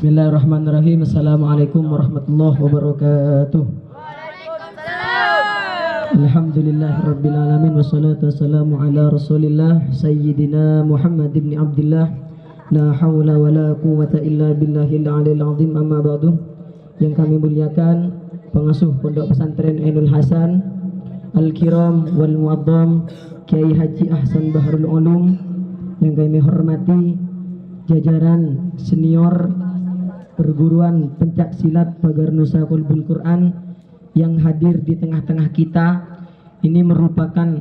Bismillahirrahmanirrahim. Assalamualaikum warahmatullahi wabarakatuh. Alhamdulillahirabbil alamin wassalatu wassalamu ala Rasulillah sayyidina Muhammad ibn Abdullah. La haula wala quwwata illa billahil aliyil azim. Amma ba'du. Yang kami muliakan pengasuh Pondok Pesantren Ainul Hasan, Al-Kiram wal Mu'azzam Kiai Haji Ahsan Baharul Ulum, yang kami hormati jajaran senior perguruan pencak silat Pagar Nusa Qalbul Quran yang hadir di tengah-tengah kita. Ini merupakan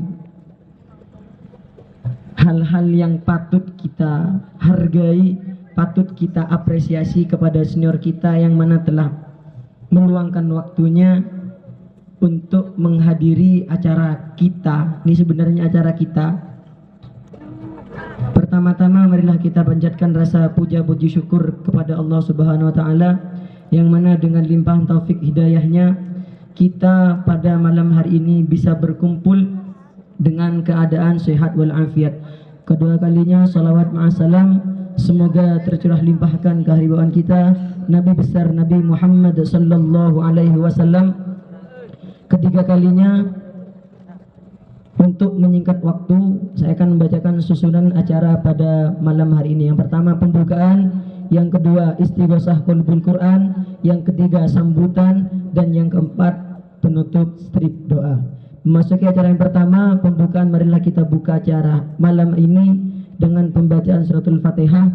hal-hal yang patut kita hargai, patut kita apresiasi kepada senior kita yang mana telah meluangkan waktunya untuk menghadiri acara kita. Ini sebenarnya acara kita. Pertama-tama marilah kita panjatkan rasa puja puji syukur kepada Allah Subhanahu wa taala yang mana dengan limpahan taufik hidayahnya kita pada malam hari ini bisa berkumpul dengan keadaan sehat walafiat. Kedua kalinya salawat ma'asalam semoga tercurah limpahkan kehariban kita Nabi besar Nabi Muhammad sallallahu alaihi wasallam. Ketiga kalinya, untuk menyingkat waktu, saya akan membacakan susunan acara pada malam hari ini. Yang pertama pembukaan, yang kedua istighosah qalbul Quran, yang ketiga sambutan, dan yang keempat penutup strip doa. Memasuki acara yang pertama, pembukaan, marilah kita buka acara malam ini dengan pembacaan suratul Fatihah.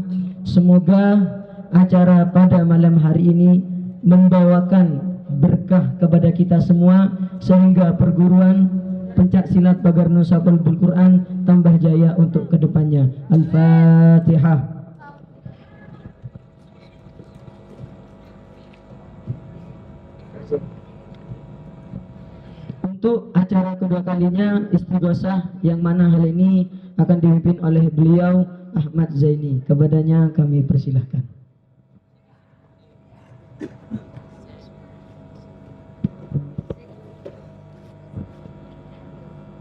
Semoga acara pada malam hari ini membawakan berkah kepada kita semua sehingga perguruan pencak silat Pagar Nusa Qalbul Quran tambah jaya untuk kedepannya. Al-Fatihah. Untuk acara kedua kalinya istighosah, yang mana hal ini akan dipimpin oleh beliau Ahmad Zaini. Kepadanya kami persilahkan.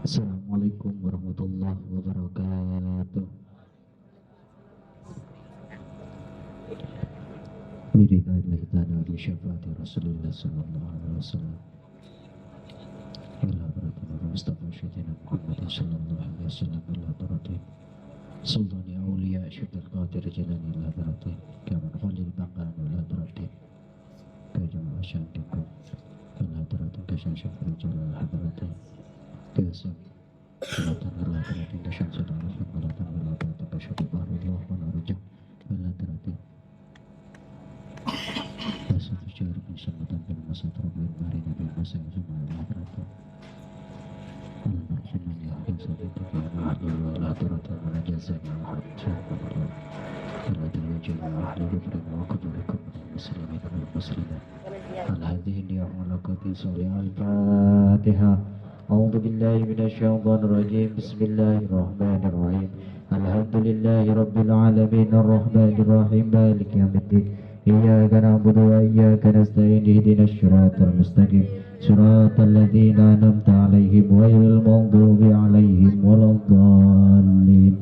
Assalamualaikum warahmatullahi wabarakatuh. Biridhaillah ta'ala bi syafaati Rasulullah sallallahu alaihi wasallam. Allah barakatuh Mustafa Syedina Muhammad sallallahu alaihi wasallam. Allah barakatuh Sultani Aulia Syekh Qadir Jalani. Allah barakatuh Kaman Khalil Baqan. Allah barakatuh Kajama Syantikum. Allah barakatuh Kashan Syafri Jalal. Allah barakatuh Kesem Salatan Allah Teratin Dashan Sudan Salatan Allah Teratin Kasyadu Bahrullah Wanarujah Allah Teratin Basatu Syarif Nisambatan Bin Masa Terobin Mari Nabi Masa Yusuma Allah Teratin Allah Narsuman Ya Hizab Intifi Allah Teratin Allah Jazani Allah Teratin Allah Teratin Allah Teratin Wa Kudulikum Muslimin Muslimin Al-Hadih Ni'amalakati Salih Al-Fatihah. أعوذ بالله من الشيطان الرجيم بسم الله الرحمن الرحيم الحمد لله رب العالمين الرحمن الرحيم مالك يوم الدين إياك نعبد وإياك نستعين اهدنا الصراط المستقيم صراط الذين أنعمت عليهم غير المغضوب عليهم ولا الضالين.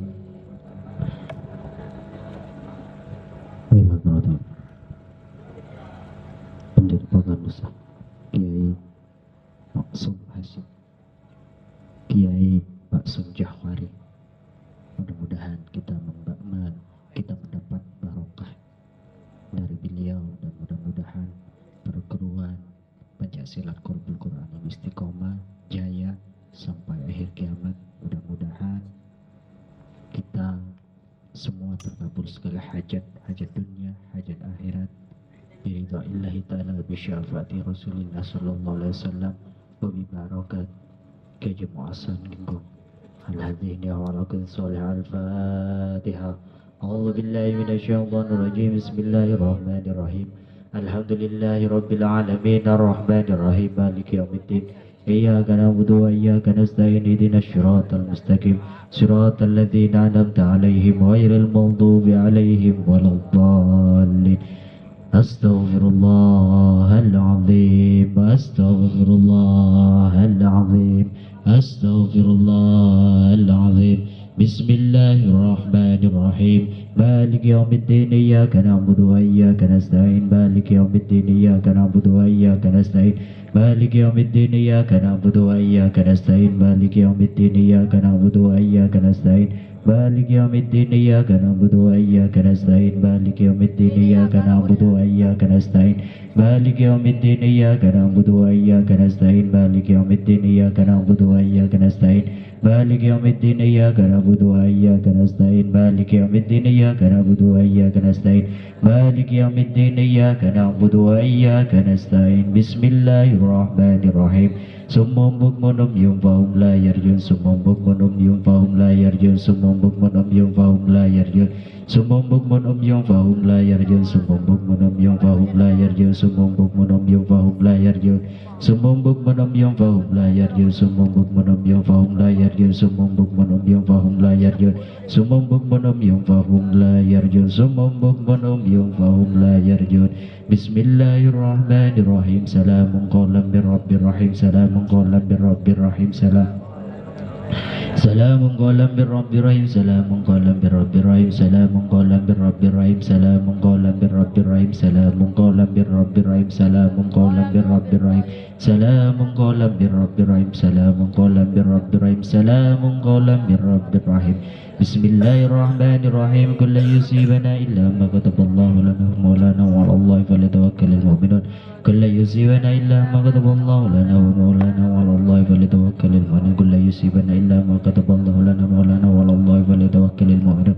Pendiri Pagar Nusa Kiai Maksum Hasyim, Kiai Pak Sum Jahwari. Mudah-mudahan kita mendapat barokah dari beliau dan mudah-mudahan perguruan pencak silat Qalbul Quran yang istiqomah jaya sampai akhir kiamat. Mudah-mudahan kita semua terkabul segala hajat dunia, hajat akhirat. Biridha'illahi ta'ala bi syafaati Rasulillah sallallahu alaihi wasallam wa bi barakat Kejem Mu'asan Ginggung. Al-Hadih Ni'awalakan Salih Al-Fatihah. A'udhu billahi minasyaitanir rajim. Bismillahirrahmanirrahim. Alhamdulillahi Rabbil Alamin Ar-Rahmanir Rahim Maliki Yawmiddin Iyyaka na'budu wa iyyaka nasta'in Ihdinas siratal mustaqim Siratal ladzina an'amta 'alaihim ghairil maghdubi 'alaihim waladdallin. Astaghfirullahal azim. Astaghfirullahal azim. Astaghfirullahal azim. بسم الله الرحمن الرحيم مالك يوم الدين إياك نعبد وإياك نستعين مالك يوم الدين إياك نعبد وإياك نستعين مالك يوم الدين إياك نعبد وإياك نستعين مالك يوم الدين إياك نعبد وإياك نستعين مالك يوم الدين إياك نعبد وإياك نستعين مالك يوم الدين إياك نعبد وإياك نستعين مالك يوم الدين إياك نعبد وإياك نستعين مالك يوم الدين إياك نعبد وإياك نستعين مالك يوم الدين إياك نعبد وإياك نستعين مالك يوم الدين إياك نعبد وإياك نستعين مالك يوم الدين إياك نعبد وإياك نستعين بسم الله الرحمن الرحيم صم بكم عمي فهم لا يرجون صم بكم عمي فهم لا يرجون صم بكم عمي فهم لا يرجون صم بكم عمي فهم لا يرجون صم بكم عمي فهم لا يرجون صم بكم عمي فهم لا يرجون صم بكم عمي فهم لا يرجون صم بكم عمي فهم لا يرجون صم بكم عمي فهم لا يرجون صم بكم عمي فهم لا يرجون صم بكم عمي فهم لا يرجون بسم الله الرحمن الرحيم سلام قولا من رب الرحيم سلام قولا من رب الرحيم سلام قولا من رب الرحيم سلام قولا من رب الرحيم سلام قولا من رب الرحيم سلام قولا من رب الرحيم سلام قولا من رب الرحيم سلام قولا من رب الرحيم سلام قولا من رب الرحيم سلام قولا من رب الرحيم سلام قولا من رب الرحيم بسم الله الرحمن الرحيم كل لن يصيبنا إلا ما كتب الله لنا مولانا وعلى الله فليتوكل المؤمنون كل لن يصيبنا إلا ما كتب الله لنا مولانا وعلى الله فليتوكل المؤمنون كل لن يصيبنا إلا ما كتب الله لنا مولانا وعلى الله فليتوكل المؤمنون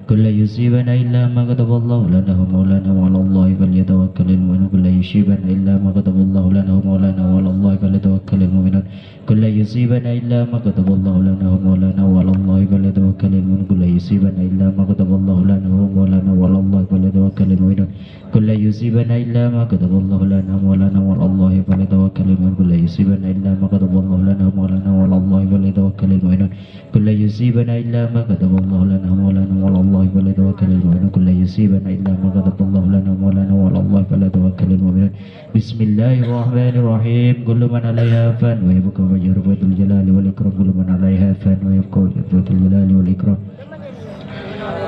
كل لن يصيبنا إلا ما كتب الله لنا مولانا وعلى الله فليتوكل المؤمنون كل لن يصيبنا إلا ما كتب الله لنا مولانا وعلى الله فليتوكل المؤمنون كل لن يصيبنا إلا ما كتب الله لنا مولانا وعلى الله فليتوكل المؤمنون كل لن يصيبنا إلا ما كتب الله لنا مولانا وعلى الله فليتوكل المؤمنون كل لن يصيبنا إلا ما كتب الله لنا مولانا وعلى الله فليتوكل المؤمنون كل لن يصيبنا إلا ما كتب الله لنا مولانا وعلى الله فليتوكل المؤمنون كل لن يصيبنا إلا ما كتب الله لنا مولانا وعلى الله فليتوكل المؤمنون كل لن يصيبنا إلا ما كتب الله لنا مولانا وعلى الله فليتوكل المؤمنون بسم الله الرحمن الرحيم كل من عليها فان ويبقى وجه رب الجلال والإكرام كل من عليها فان ويبقى وجه رب الجلال والإكرام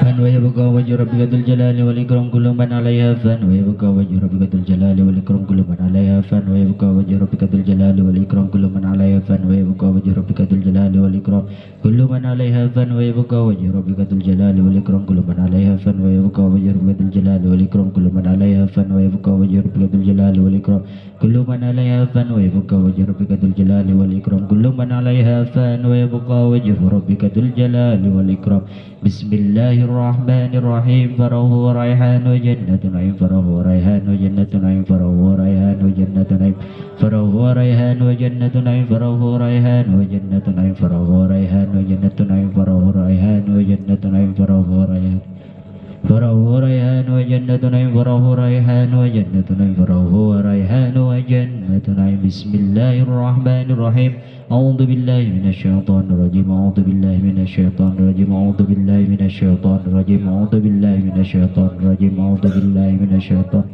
فان ويبقى وجه ربك ذو الجلال والإكرام كل من عليها فان ويبقى وجه ربك ذو الجلال والإكرام كل من عليها فان ويبقى وجه ربك ذو الجلال والإكرام كل من عليها فان ويبقى وجه ربك ذو الجلال والإكرام كل من عليها فان ويبقى وجه ربك ذو الجلال والإكرام كل من عليها فان ويبقى وجه ربك ذو الجلال والإكرام كل من عليها فان ويبقى وجه ربك ذو الجلال والإكرام كل من عليها فان ويبقى وجه ربك ذو الجلال والإكرام كل من عليها فان ويبقى وجه ربك ذو الجلال والإكرام بسم الله الرحمن الرحيم فروح وريحان وجنة نعيم فروح وريحان وجنة نعيم فروح وريحان وجنة نعيم فروح وريحان وجنة نعيم فروح وريحان وجنة نعيم فروح وريحان وجنة نعيم فروح وريحان وجنة نعيم فروح وريحان فروح وريحان وجنة نعيم فروح وريحان وجنة نعيم فروح وريحان وجنة نعيم بسم الله الرحمن الرحيم أعوذ بالله من الشيطان الرجيم أعوذ بالله من الشيطان الرجيم أعوذ بالله من الشيطان الرجيم أعوذ بالله من الشيطان الرجيم أعوذ بالله من الشيطان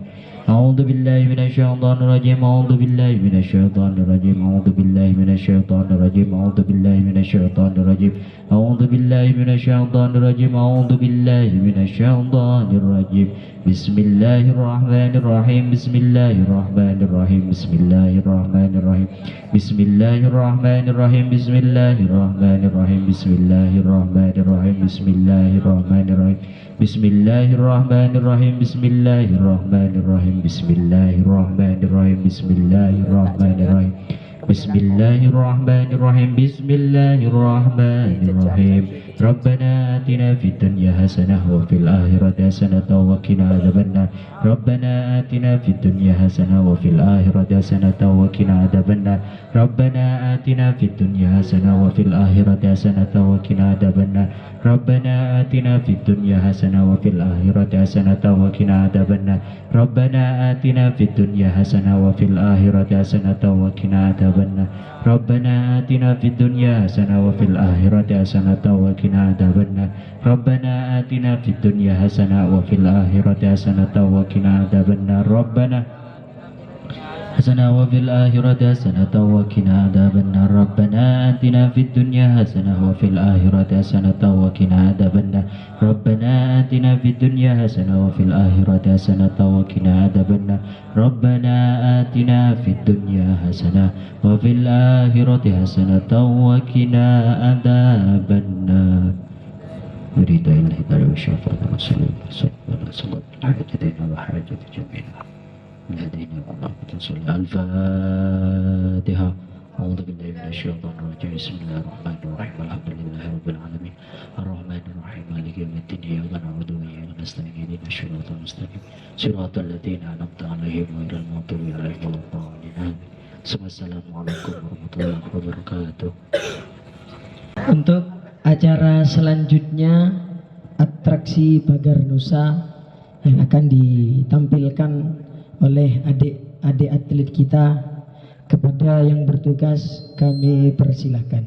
أعوذ بالله من الشيطان الرجيم أعوذ بالله من الشيطان الرجيم أعوذ بالله من الشيطان الرجيم أعوذ بالله من الشيطان الرجيم أعوذ بالله من الشيطان الرجيم أعوذ بالله من الشيطان الرجيم بسم الله الرحمن الرحيم بسم الله الرحمن الرحيم بسم الله الرحمن الرحيم بسم الله الرحمن الرحيم بسم الله الرحمن الرحيم بسم الله الرحمن الرحيم بسم الله الرحمن الرحيم بسم الله الرحمن الرحيم بسم الله الرحمن الرحيم بسم الله الرحمن الرحيم بسم الله الرحمن الرحيم بسم الله الرحمن الرحيم بسم الله الرحمن الرحيم ربنا آتنا في الدنيا حسنة وفي الآخرة حسنة وقنا عذاب النار ربنا آتنا في الدنيا حسنة وفي الآخرة حسنة وقنا عذاب النار ربنا آتنا في الدنيا حسنة وفي الآخرة حسنة وقنا عذاب النار ربنا آتنا في الدنيا حسنة وفي الآخرة حسنة وقنا عذاب النار ربنا آتنا في الدنيا حسنة وفي الآخرة حسنة وقنا عذاب النار ربنا آتنا في الدنيا حسنة وفي الآخرة حسنة وقنا عذاب النار ربنا آتنا في الدنيا حسنة وفي الآخرة حسنة وقنا عذاب النار ربنا حسنة وفي الآخرة حسنة وقنا عذاب النار ربنا آتنا في الدنيا حسنة وفي الآخرة حسنة وقنا عذاب النار ربنا آتنا في الدنيا حسنة وفي الآخرة حسنة وقنا عذاب النار ربنا آتنا في الدنيا حسنة وفي الآخرة حسنة وقنا عذاب النار يريد الله تعالى وشفاعة رسول الله صلى الله عليه وسلم حاجتنا وحاجة جميعنا الذين صلى الفاتحة أعوذ بالله من الشيطان الرجيم بسم الله الرحمن الرحيم الحمد لله رب العالمين الرحمن الرحيم مالك يوم الدين إياك نعبد وإياك نستعين اهدنا الصراط المستقيم صراط الذين أنعمت عليهم غير المغضوب عليهم ولا الضالين Assalamualaikum warahmatullahi wabarakatuh. Untuk acara selanjutnya atraksi Pagar Nusa yang akan ditampilkan oleh adik-adik atlet kita, kepada yang bertugas kami persilahkan.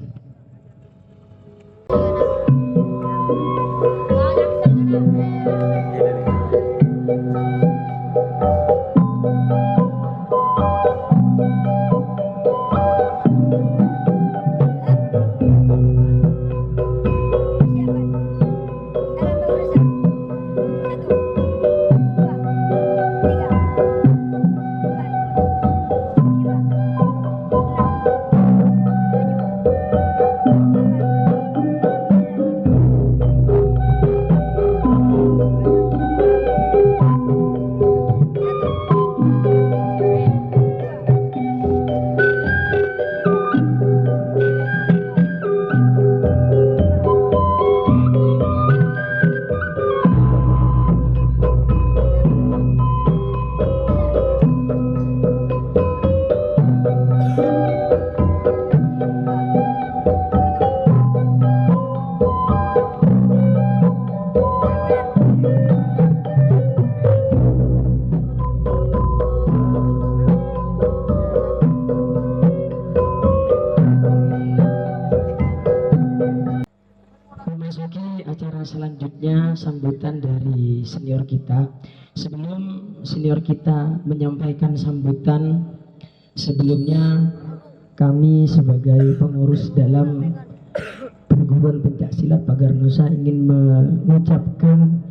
Selanjutnya sambutan dari senior kita. Sebelum senior kita menyampaikan sambutan, sebelumnya kami sebagai pengurus dalam perguruan pencaksilat Pagar Nusa ingin mengucapkan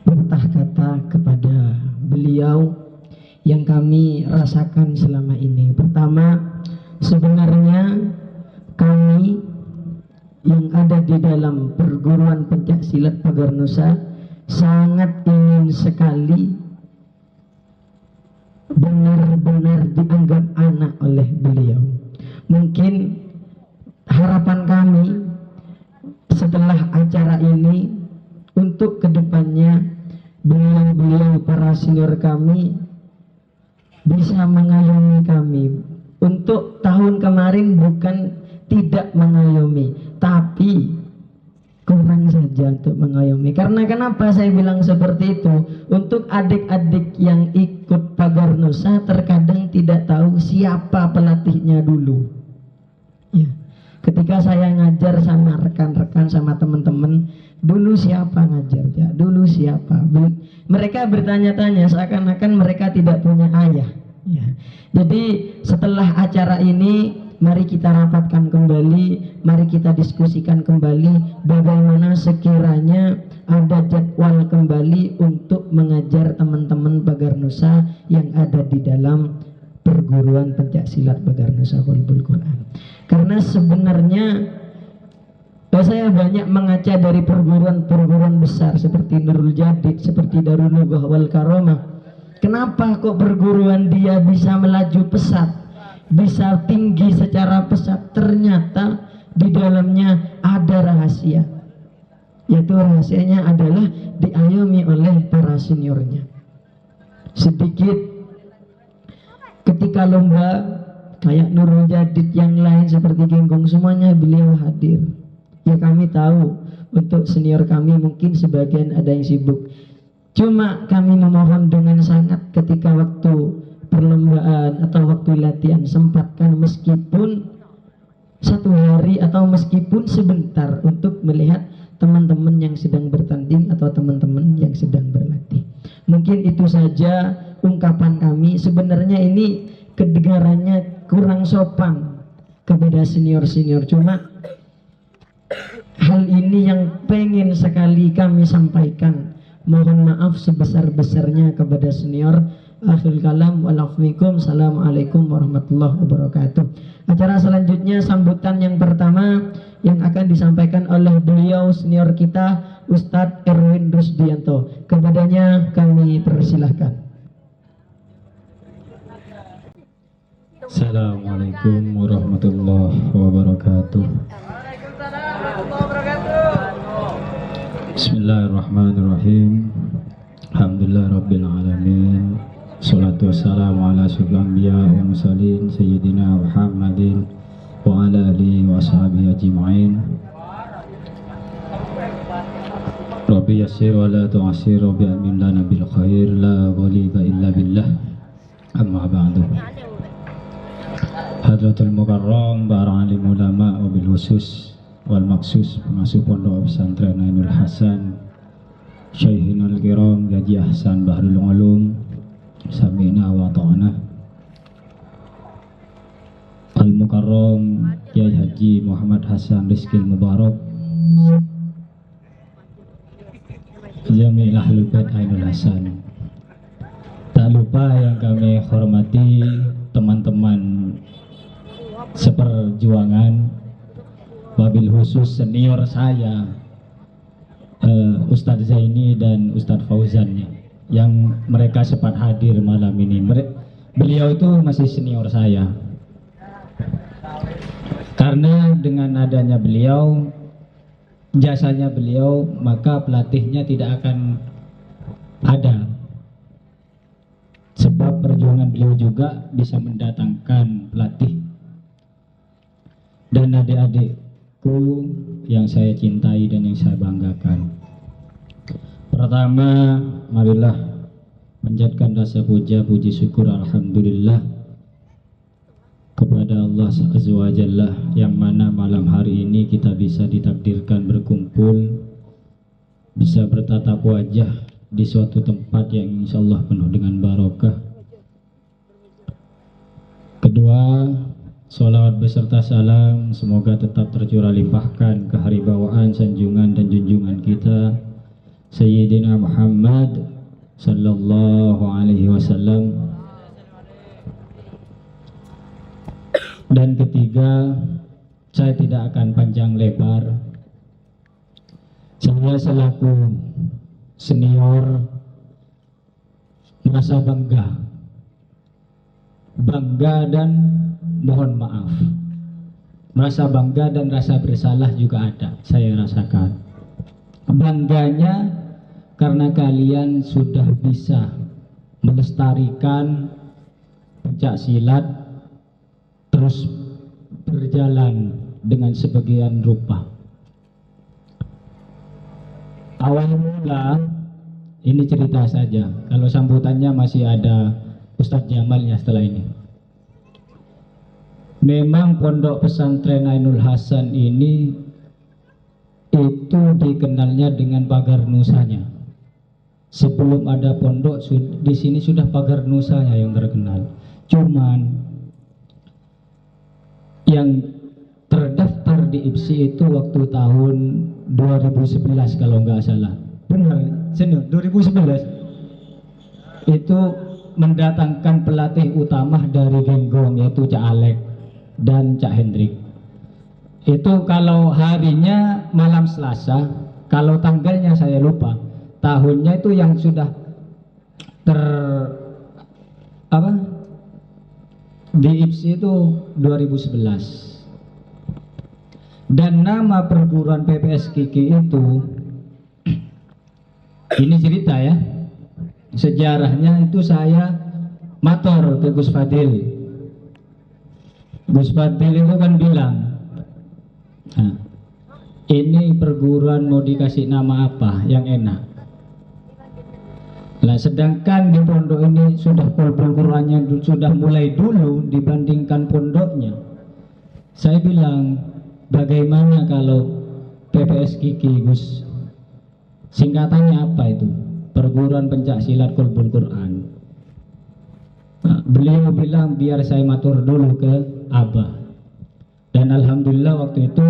patah kata kepada beliau yang kami rasakan selama ini. Pertama, sebenarnya kami yang ada di dalam perguruan pencaksilat Pagar Nusa sangat ingin sekali benar-benar dianggap anak oleh beliau. Mungkin harapan kami setelah acara ini untuk kedepannya beliau-beliau para senior kami bisa mengayomi kami. Untuk tahun kemarin bukan tidak mengayomi, tapi kurang saja untuk mengayomi. Karena kenapa saya bilang seperti itu? Untuk adik-adik yang ikut Pagar Nusa terkadang tidak tahu siapa pelatihnya dulu. Ya. Ketika saya ngajar sama rekan-rekan, sama teman-teman, dulu siapa ngajarnya? Dulu siapa? Mereka bertanya-tanya seakan-akan mereka tidak punya ayah. Ya. Jadi setelah acara ini, mari kita rapatkan kembali, mari kita diskusikan kembali bagaimana sekiranya ada jadwal kembali untuk mengajar teman-teman Pagar Nusa yang ada di dalam perguruan pencaksilat Pagar Nusa Qalbul Quran. Karena sebenarnya saya banyak mengaca dari perguruan-perguruan besar seperti Nurul Jadid, seperti Darul Nugah wal Karomah. Kenapa kok perguruan dia bisa melaju pesat, bisa tinggi secara pesat? Ternyata di dalamnya ada rahasia, yaitu rahasianya adalah diayomi oleh para seniornya. Sedikit ketika lomba kayak Nurul Jadid yang lain seperti Genggong, semuanya beliau hadir. Ya kami tahu untuk senior kami mungkin sebagian ada yang sibuk, cuma kami memohon dengan sangat ketika waktu perlombaan atau waktu latihan sempatkan meskipun satu hari atau meskipun sebentar untuk melihat teman-teman yang sedang bertanding atau teman-teman yang sedang berlatih. Mungkin itu saja ungkapan kami, sebenarnya ini kedengarannya kurang sopan kepada senior-senior. Cuma hal ini yang pengen sekali kami sampaikan. Mohon maaf sebesar-besarnya kepada senior. Akhirul kalam, wa'alaikum, assalamualaikum warahmatullahi wabarakatuh. Acara selanjutnya sambutan yang pertama yang akan disampaikan oleh beliau senior kita, Ustadz Erwin Rusdianto. Kepadanya kami persilahkan. Assalamualaikum warahmatullahi wabarakatuh. Bismillahirrahmanirrahim. Alhamdulillah rabbil alamin. Salatu wassalamu ala asyrofil anbiya wa mursalin sayyidina Muhammadin wa ala alihi wa ashabihi ajma'in. Rabbi yassir wa la tu'assir, Rabbi amin lana bil khair, la ghaliba illa billah. Amma ba'du. Hadratul Mukarram, para alim ulama wabil khusus wal maksus pengasuh pondok pesantren Ainul Hasan, Syaikhina al-Kiram Gaji Ahsan Bahrul Ulum, Sami'na wa ta'ana. Al-Mukarram Kiai Haji Muhammad Hasan Rizkil Mubarak, Jami' Ahlul Bait Ainul Hasan. Tak lupa yang kami hormati teman-teman seperjuangan, wabil khusus senior saya Ustadz Zaini dan Ustadz Fauzan yang mereka sempat hadir malam ini. Beliau itu masih senior saya, karena dengan adanya beliau, jasanya beliau, maka pelatihnya tidak akan ada. Sebab perjuangan beliau juga bisa mendatangkan pelatih. Dan adik-adikku yang saya cintai dan yang saya banggakan. Pertama, marilah panjatkan rasa puja puji syukur alhamdulillah kepada Allah Azza wa Jalla, yang mana malam hari ini kita bisa ditakdirkan berkumpul, bisa bertatap wajah di suatu tempat yang insya Allah penuh dengan barokah. Kedua, sholawat beserta salam semoga tetap tercurah limpahkan keharibawaan, sanjungan dan junjungan kita Sayyidina Muhammad sallallahu alaihi wasallam. Dan ketiga, saya tidak akan panjang lebar. Saya selaku senior merasa bangga dan mohon maaf, merasa bangga dan rasa bersalah juga ada. Saya rasakan bangganya karena kalian sudah bisa melestarikan pencak silat terus berjalan dengan sebagian rupa. Awal mula ini cerita saja, kalau sambutannya masih ada Ustadz Jamalnya setelah ini. Memang pondok pesantren Ainul Hasan ini itu dikenalnya dengan pagar nusanya. Sebelum ada pondok di sini sudah pagar nusanya yang terkenal. Cuman yang terdaftar di IPSI itu waktu tahun 2011 kalau nggak salah. Benar, senior 2011 itu mendatangkan pelatih utama dari Genggong, yaitu Cak Alek dan Cak Hendrik. Itu kalau harinya malam Selasa, kalau tanggalnya saya lupa. Tahunnya itu yang sudah di IPSI itu 2011. Dan nama perguruan PPS Kiki itu, ini cerita ya, sejarahnya itu saya matur ke Gus Fadil. Gus Fadil itu kan bilang, nah, ini perguruan mau dikasih nama apa yang enak. Nah, sedangkan di pondok ini sudah Qurannya sudah mulai dulu dibandingkan pondoknya. Saya bilang, bagaimana kalau PPS Kiki, Gus? Singkatannya apa itu? Perguruan Pencak Silat Qalbul Quran. Nah, beliau bilang biar saya matur dulu ke Abah. Dan alhamdulillah waktu itu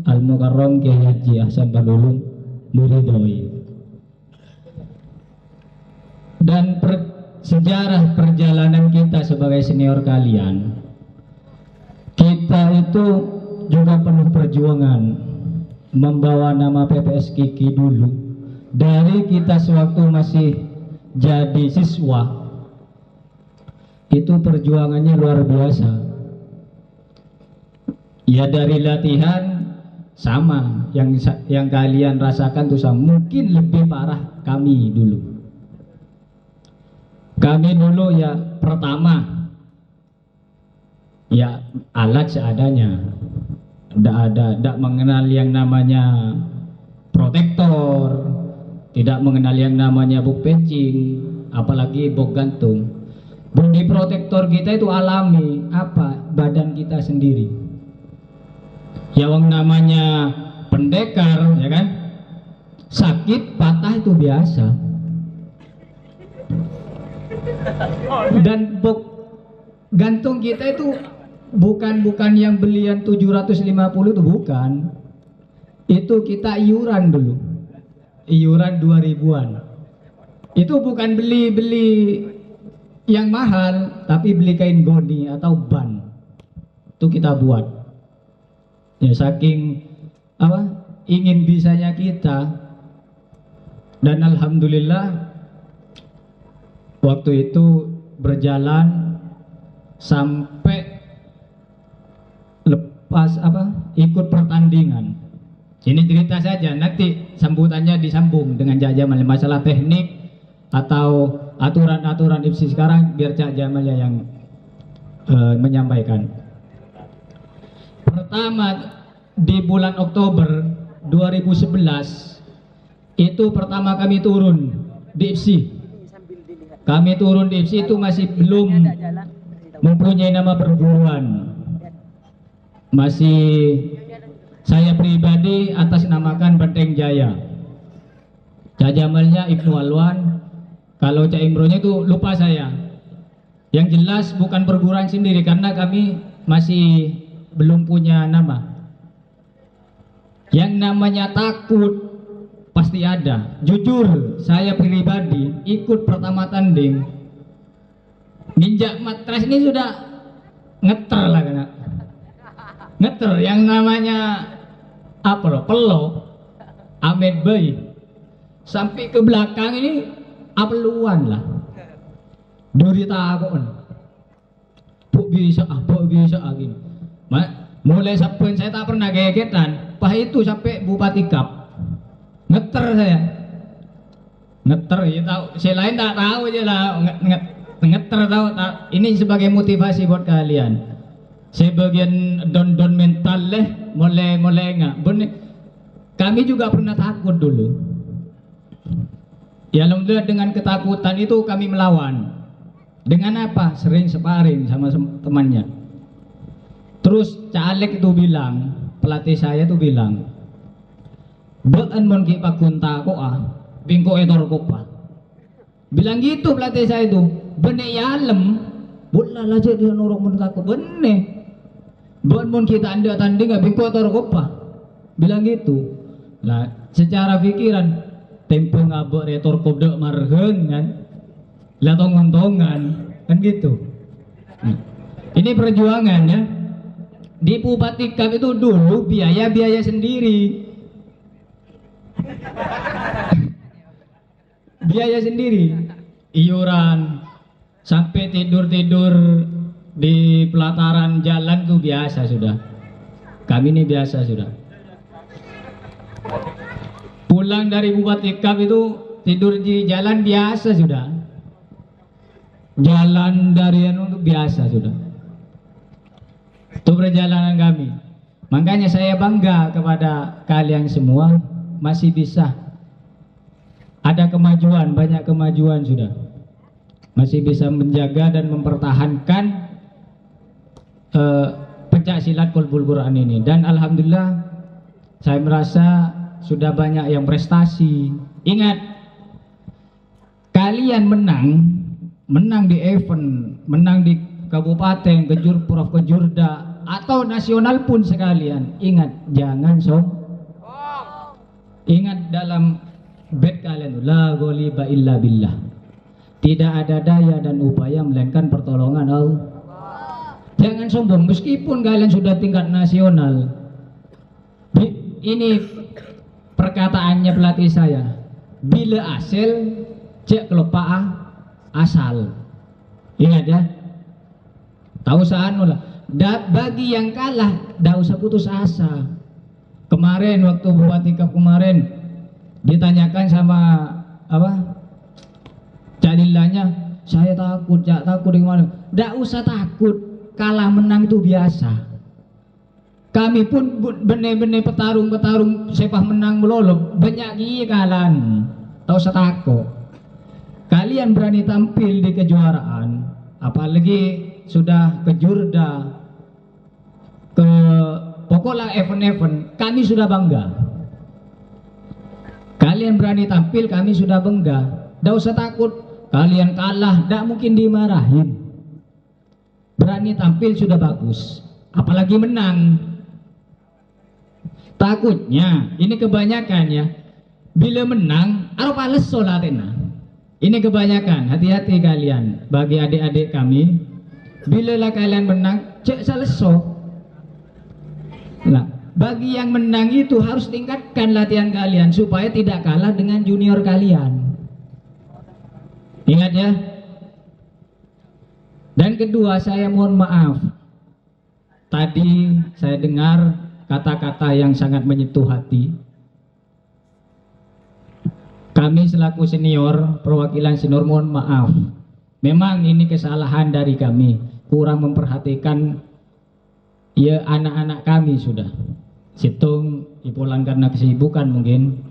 Al-Mukarram Kiai Haji Ahsan Balulung meridhoi. Dan sejarah perjalanan kita sebagai senior kalian, kita itu juga penuh perjuangan membawa nama PPS Kiki dulu. Dari kita sewaktu masih jadi siswa, itu perjuangannya luar biasa. Ya dari latihan sama, yang kalian rasakan tuh sama, mungkin lebih parah kami dulu. Kami dulu ya pertama, ya alat seadanya, tidak mengenal yang namanya protektor, tidak mengenal yang namanya book patching, apalagi book gantung. Body protektor kita itu alami, apa? Badan kita sendiri. Yang namanya pendekar, ya kan? Sakit, patah itu biasa. Dan book gantung kita itu bukan yang belian 750 itu bukan. Itu kita iuran dulu. Iuran 2000-an. Itu bukan beli yang mahal, tapi beli kain goni atau ban. Itu kita buat. Ya saking ingin bisanya kita. Dan alhamdulillah waktu itu berjalan sampai lepas ikut pertandingan. Ini cerita saja, nanti sambutannya disambung dengan Cak Jamal. Masalah teknik atau aturan-aturan IPSI sekarang biar Cak Jamal yang menyampaikan. Pertama di bulan Oktober 2011 itu pertama kami turun di IPSI. Kami turun di IPSI itu masih belum mempunyai nama perguruan. Masih saya pribadi atas namakan Benteng Jaya. Cak Jamalnya Ibnu Alwan. Kalau Cak Imronya itu lupa saya. Yang jelas bukan perguruan sendiri karena kami masih belum punya nama. Yang namanya takut pasti ada. Jujur saya pribadi ikut pertama tanding, nginjak matras ini sudah ngeter lah kena. Ngeter yang namanya pelo Ahmed Bay sampai ke belakang ini apeluan lah. Duri takon. Kok bisa gini. Mulai sabun saya tak pernah gegetan. Pas itu sampai Bupati Kap. Ngeter saya. Ngeter ya tahu. Saya lain tak tahu aja lah ngeter tahu. Ini sebagai motivasi buat kalian. Saya bagian don mental mulai enggak. Kami juga pernah takut dulu. Ya alhamdulillah dengan ketakutan itu kami melawan. Dengan apa? Sering sparring sama temannya. Terus Cak Alek itu bilang, pelatih saya itu bilang, "Bean mon ki pakunta ko bingko etor kopa." Bilang gitu pelatih saya itu. Bene yalem, bola aja dia norok mun takut bene. Bean mon kita anda tanding bingko etor kopa. Bilang gitu. Lah secara pikiran tempo ngabok retor kopdek marhen kan. Lah tongan-tongan kan gitu. Ini perjuangan ya. Di Bupati Kap itu dulu biaya sendiri. Biaya sendiri. Iuran sampai tidur di pelataran jalan tuh biasa sudah. Kami ini biasa sudah. Pulang dari Bupati Kap itu tidur di jalan biasa sudah. Jalan dari itu biasa sudah. Itu perjalanan kami. Makanya saya bangga kepada kalian semua masih bisa. Ada kemajuan, banyak kemajuan sudah. Masih bisa menjaga dan mempertahankan pencak silat Qalbul Quran ini. Dan alhamdulillah saya merasa sudah banyak yang prestasi. Ingat, kalian menang menang di event, menang di kabupaten, kejur, prof, kejurda, atau nasional pun sekalian, ingat jangan ingat dalam bed kalian, la ghaliba illa billah, tidak ada daya dan upaya melainkan pertolongan Allah. Jangan sombong meskipun kalian sudah tingkat nasional. Ini perkataannya pelatih saya, bila hasil cek kelopak asal. Ingat ya, tahu anu lah. Bagi yang kalah, dah usah putus asa. Kemarin waktu Bupati Cup kemarin ditanyakan sama Cak Lilanya, saya takut, Cak, takut gimana? Dah usah takut, kalah menang itu biasa. Kami pun benih-benih petarung sepak menang melolong, banyak kalan. Tak usah takut. Kalian berani tampil di kejuaraan, apalagi sudah ke Jurda, ke pokoknya event-event, kami sudah bangga. Kalian berani tampil, kami sudah bangga. Tak usah takut. Kalian kalah, tak mungkin dimarahin. Berani tampil sudah bagus, apalagi menang. Takutnya, ini kebanyakan ya, bila menang, arupa leso lah tena. Ini kebanyakan, hati-hati kalian. Bagi adik-adik kami, bila lah kalian menang, cek seleso. Nah, bagi yang menang itu harus tingkatkan latihan kalian supaya tidak kalah dengan junior kalian. Ingat ya. Dan kedua, saya mohon maaf. Tadi saya dengar kata-kata yang sangat menyentuh hati. Kami selaku senior, perwakilan senior mohon maaf. Memang ini kesalahan dari kami, kurang memperhatikan ya anak-anak kami sudah. Situng dipulang karena kesibukan mungkin.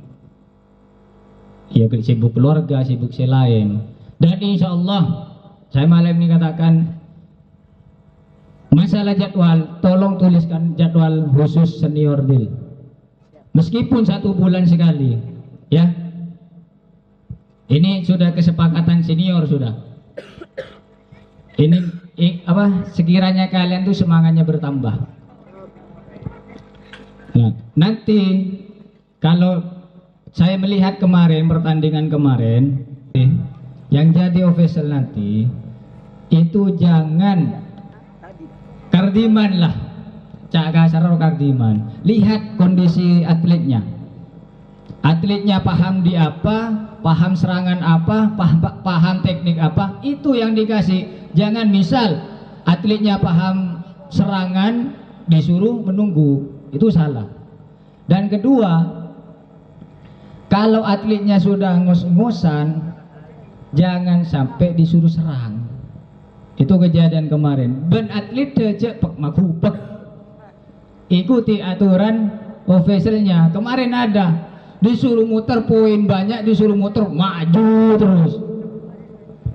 Ya sibuk keluarga, sibuk selain. Dan insya Allah saya malam ini katakan, masalah jadwal, tolong tuliskan jadwal khusus senior deal. Meskipun 1 bulan sekali, ya. Ini sudah kesepakatan senior sudah. Ini sekiranya kalian tuh semangatnya bertambah. Nah, nanti kalau saya melihat kemarin pertandingan kemarin, yang jadi official nanti itu jangan Kardiman lah, Cak Kasaro Kardiman. Lihat kondisi atletnya. Atletnya paham di apa, paham serangan apa, paham teknik apa, itu yang dikasih. Jangan misal atletnya paham serangan disuruh menunggu, itu salah. Dan kedua, kalau atletnya sudah ngos-ngosan, jangan sampai disuruh serang. Itu kejadian kemarin. Ben atlet cek makupek. Ikuti aturan officialnya. Kemarin ada disuruh muter poin banyak, disuruh muter maju terus.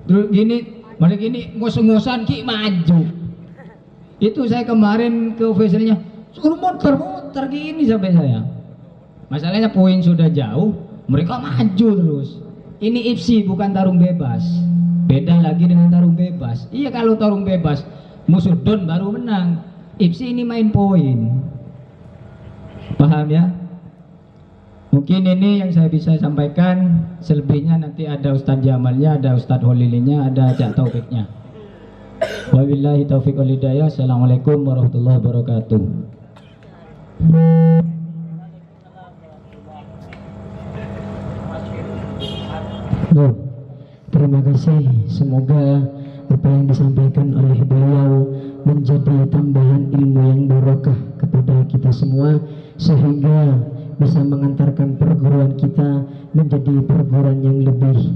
Terus gini, mereka gini ngos-ngosan ki maju. Itu saya kemarin ke officialnya, suruh muter gini sampai saya. Masalahnya poin sudah jauh, mereka maju terus. Ini IFSI bukan tarung bebas. Beda lagi dengan tarung bebas. Iya, kalau tarung bebas musuh don baru menang. IFSI ini main poin. Paham ya? Mungkin ini yang saya bisa sampaikan. Selebihnya nanti ada Ustadz Jamalnya, ada Ustadz Holilinya, ada Cak Taufiknya. Wabillahi taufiq wal hidayah. Assalamualaikum warahmatullahi wabarakatuh. Terima kasih. Semoga apa yang disampaikan oleh beliau menjadi tambahan ilmu yang barokah kepada kita semua, sehingga bisa mengantarkan perguruan kita menjadi perguruan yang lebih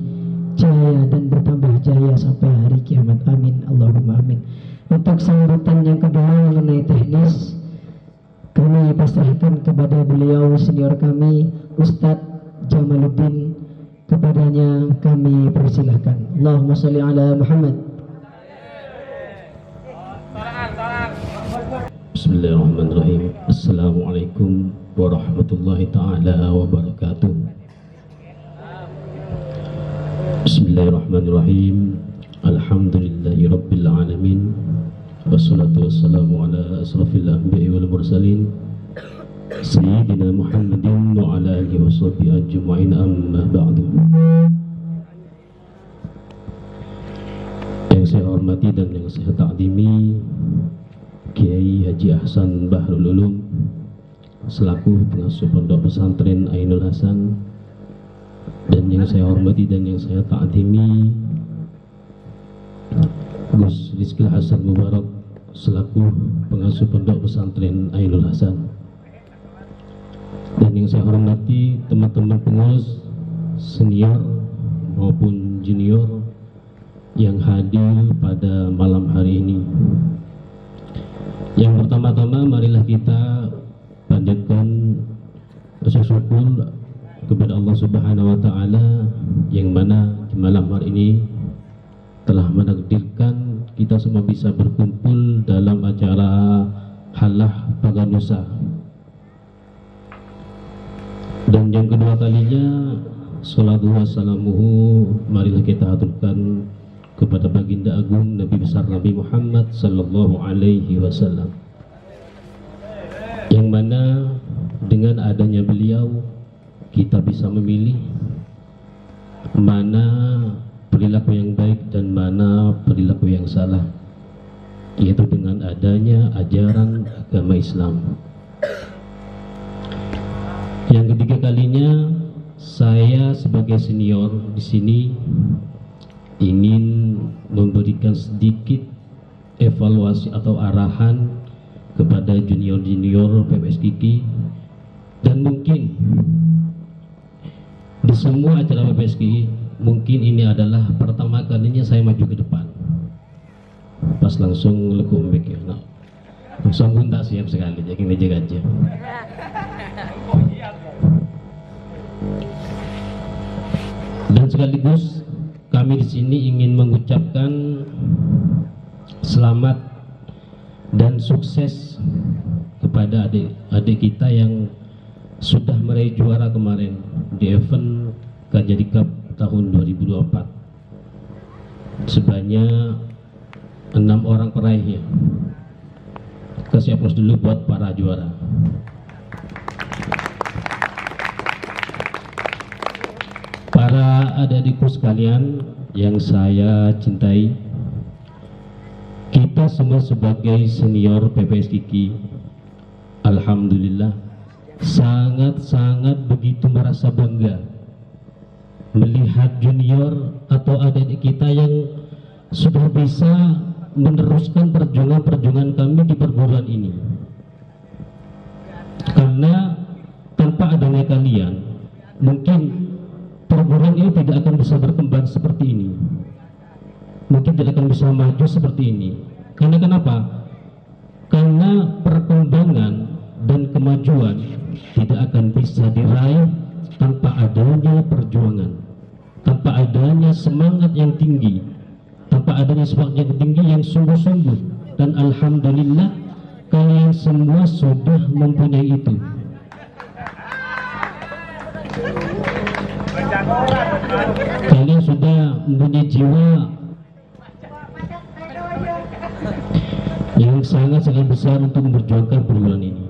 jaya dan bertambah jaya sampai hari kiamat. Amin, Allahumma amin. Untuk sambutan yang kedua mengenai teknis, kami pasrahkan kepada beliau senior kami, Ustadz Jamaluddin. Kepadanya kami persilahkan. Allahumma sholli ala Muhammad. Bismillahirrahmanirrahim. Assalamualaikum warahmatullahi ta'ala wabarakatuh. Bismillahirrahmanirrahim. Alhamdulillahi Rabbil Alamin. Wassalatu wassalamu ala asrafil anbiya'i wal mursalin Sayyidina Muhammadin wa ala alihi wa sahbihi ajma'in, amma ba'du. Yang saya hormati dan yang saya takdimi Kiai Haji Ahsan Bahrul Ulum selaku pengasuh pondok pesantren Ainul Hasan, dan yang saya hormati dan yang saya takdimi Gus Rizky Hasan Mubarak selaku pengasuh pondok pesantren Ainul Hasan, dan yang saya hormati teman-teman pengurus senior maupun junior yang hadir pada malam hari ini. Yang pertama-tama marilah kita panjatkan rasa syukur kepada Allah Subhanahu wa taala yang mana di malam hari ini telah menakdirkan kita semua bisa berkumpul dalam acara Halah Paganusa. Dan yang kedua kalinya salatu wassalamuhu marilah kita aturkan kepada baginda agung Nabi besar Nabi Muhammad sallallahu alaihi wasallam, yang mana dengan adanya beliau kita bisa memilih mana perilaku yang baik dan mana perilaku yang salah, yaitu dengan adanya ajaran agama Islam. Yang ketiga kalinya saya sebagai senior di sini ingin memberikan sedikit evaluasi atau arahan kepada junior-junior PPS Kiki, dan mungkin di semua acara PPS Kiki mungkin ini adalah pertama kalinya saya maju ke depan. Pas langsung lekuk mic ya, nah, langsung pun tak siap sekali, jadi ngejek aja. Dan sekaligus kami di sini ingin mengucapkan selamat dan sukses kepada adik-adik kita yang sudah meraih juara kemarin di event Kajari Cup tahun 2024. Sebanyak 6 orang peraihnya. Kasih aplaus dulu buat para juara. Para adik-adikku sekalian yang saya cintai, kita semua sebagai senior PPS Kiki, alhamdulillah sangat-sangat begitu merasa bangga melihat junior atau adik-adik kita yang sudah bisa meneruskan perjuangan-perjuangan kami di perguruan ini. Karena tanpa adanya kalian, mungkin perguruan ini tidak akan bisa berkembang seperti ini, mungkin tidak akan bisa maju seperti ini. Karena kenapa? Karena perkembangan dan kemajuan tidak akan bisa diraih tanpa adanya perjuangan, tanpa adanya semangat yang tinggi, tanpa adanya semangat yang tinggi yang sungguh-sungguh. Dan alhamdulillah kalian semua sudah mempunyai itu. Kalian sudah mempunyai jiwa yang sangat-sangat besar untuk memperjuangkan perguruan ini.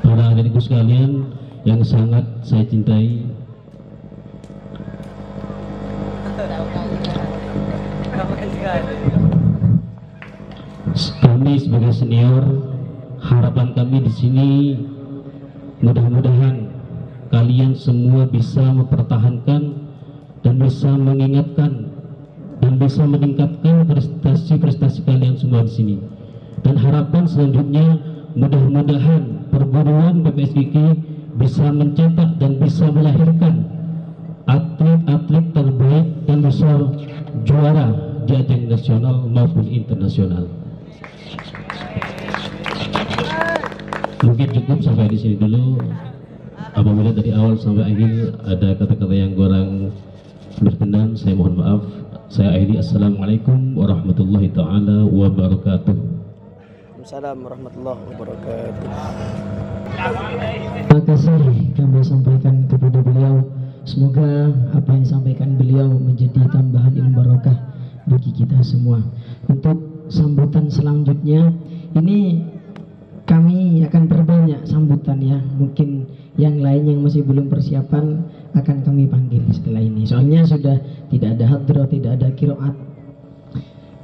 Para adik-adikku sekalian yang sangat saya cintai, kami sebagai senior, harapan kami di sini mudah-mudahan kalian semua bisa mempertahankan dan bisa mengingatkan dan bisa meningkatkan prestasi-prestasi kalian semua di sini. Dan harapan selanjutnya mudah-mudahan perguruan PPS Kiki bisa mencetak dan bisa melahirkan atlet-atlet terbaik dan bisa juara di ajang nasional maupun internasional. Mungkin cukup sampai di sini dulu. Apabila dari awal sampai akhir ada kata-kata yang kurang berkenan, saya mohon maaf. Saya akhiri. Assalamualaikum warahmatullahi taala wabarakatuh. Waalaikumsalam warahmatullahi wabarakatuh. Terima kasih kami sampaikan kepada beliau. Semoga apa yang disampaikan beliau menjadi tambahan ilmu barokah bagi kita semua. Untuk sambutan selanjutnya ini kami akan perbanyak sambutan ya. Mungkin yang lain yang masih belum persiapan akan kami panggil setelah ini. Soalnya sudah tidak ada hadroh, tidak ada qiraat.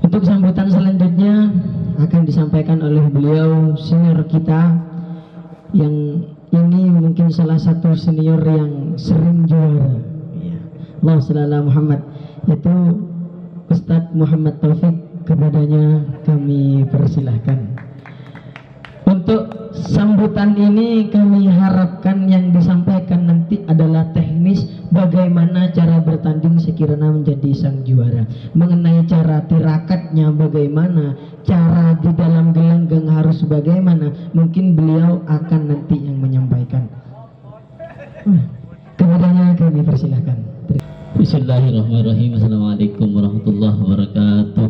Untuk sambutan selanjutnya akan disampaikan oleh beliau senior kita yang ini mungkin salah satu senior yang sering juara. Allahumma shalli ala Muhammad, yaitu Ustadz Muhammad Taufik. Kepadanya kami persilahkan. Untuk sambutan ini kami harapkan yang disampaikan nanti adalah teknis bagaimana cara bertanding sekiranya menjadi sang juara, mengenai cara tirakatnya bagaimana, cara di dalam gelanggang harus bagaimana, mungkin beliau akan nanti yang menyampaikan. Kepadanya kami persilahkan. Bismillahirrahmanirrahim. Assalamualaikum warahmatullahi wabarakatuh.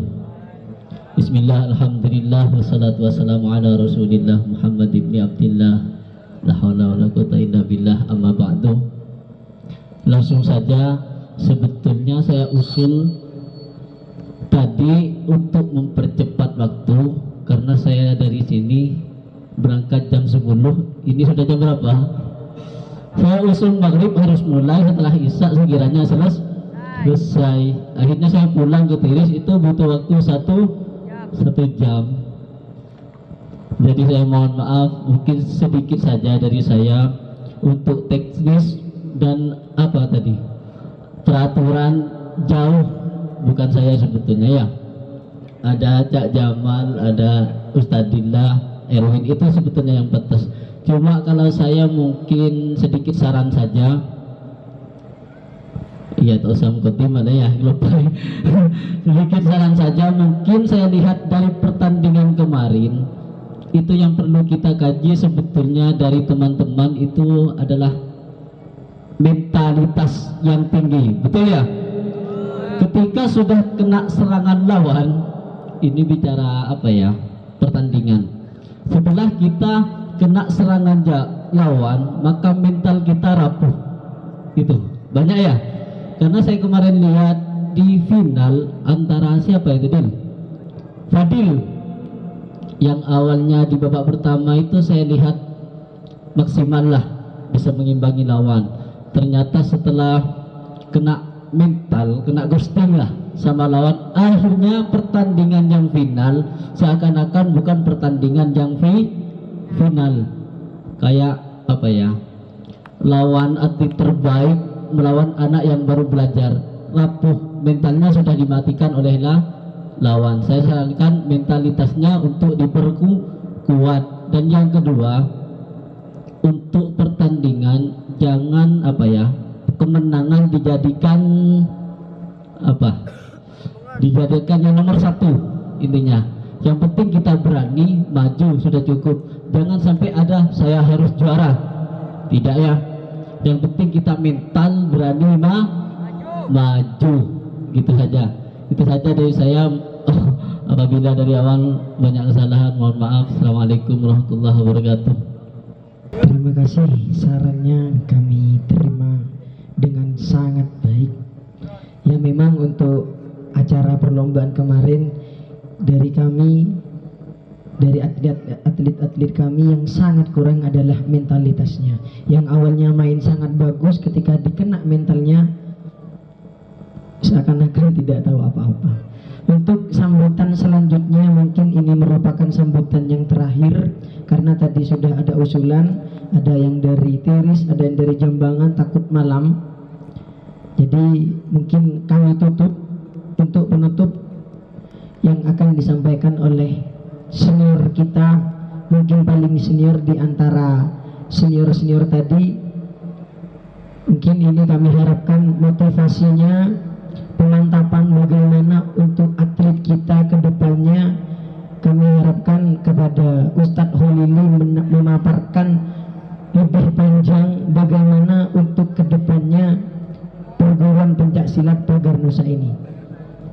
Bismillah, alhamdulillah, wassalatu wassalamu ala rasulillah Muhammad ibn Abdillah, la hawla wa la quwwata illa billah, amma ba'du. Langsung saja, sebetulnya saya usul tadi untuk mempercepat waktu, karena saya dari sini berangkat jam 10, ini sudah jam berapa? Saya usul maghrib harus mulai setelah isya sekiranya selesai. Akhirnya saya pulang ke Tiris itu butuh waktu satu jam. Jadi saya mohon maaf, mungkin sedikit saja dari saya untuk teknis dan apa tadi peraturan jauh bukan saya sebetulnya ya. Ada Cak Jamal, ada Ustadillah, Erwin, itu sebetulnya yang batas. Cuma kalau saya mungkin sedikit saran saja. Iya, tak usah mengikuti mana ya, lupa. Sedikit saran saja, mungkin saya lihat dari pertandingan kemarin, itu yang perlu kita kaji sebetulnya dari teman-teman itu adalah mentalitas yang tinggi, betul ya? Ketika sudah kena serangan lawan, ini bicara apa ya, pertandingan. Setelah kita kena serangan lawan, maka mental kita rapuh. Itu banyak ya. Karena saya kemarin lihat di final antara siapa itu Dil? Fadil, yang awalnya di babak pertama itu saya lihat maksimal lah, bisa mengimbangi lawan. Ternyata setelah kena mental, kena ghosting lah sama lawan, akhirnya pertandingan yang final seakan-akan bukan pertandingan yang final. Kayak apa ya, lawan atlet terbaik melawan anak yang baru belajar, rapuh, mentalnya sudah dimatikan oleh lawan. Saya sarankan mentalitasnya untuk diperkuat. Dan yang kedua, untuk pertandingan jangan apa ya, kemenangan dijadikan apa, dijadikan yang nomor satu. Intinya yang penting kita berani maju, sudah cukup. Jangan sampai ada saya harus juara, tidak ya. Yang penting kita mental berani maju, gitu saja. Itu saja dari saya. Apabila dari awal banyak kesalahan, mohon maaf. Assalamualaikum warahmatullahi wabarakatuh. Terima kasih, sarannya kami terima dengan sangat baik. Ya, memang untuk acara perlombaan kemarin dari kami, dari atlet-atlet kami yang sangat kurang adalah mentalitasnya. Yang awalnya main sangat bagus, ketika dikena mentalnya seakan-akan tidak tahu apa-apa. Untuk sambutan selanjutnya mungkin ini merupakan sambutan yang terakhir, karena tadi sudah ada usulan, ada yang dari Tiris, ada yang dari Jambangan, takut malam. Jadi mungkin kami tutup. Untuk penutup yang akan disampaikan oleh senior kita, mungkin paling senior di antara senior-senior tadi. Mungkin ini kami harapkan motivasinya, pemantapan bagaimana untuk atlet kita ke depannya. Kami harapkan kepada Ustadz Holili memaparkan lebih panjang bagaimana untuk ke depannya perguruan pencaksilat Pagar Nusa ini.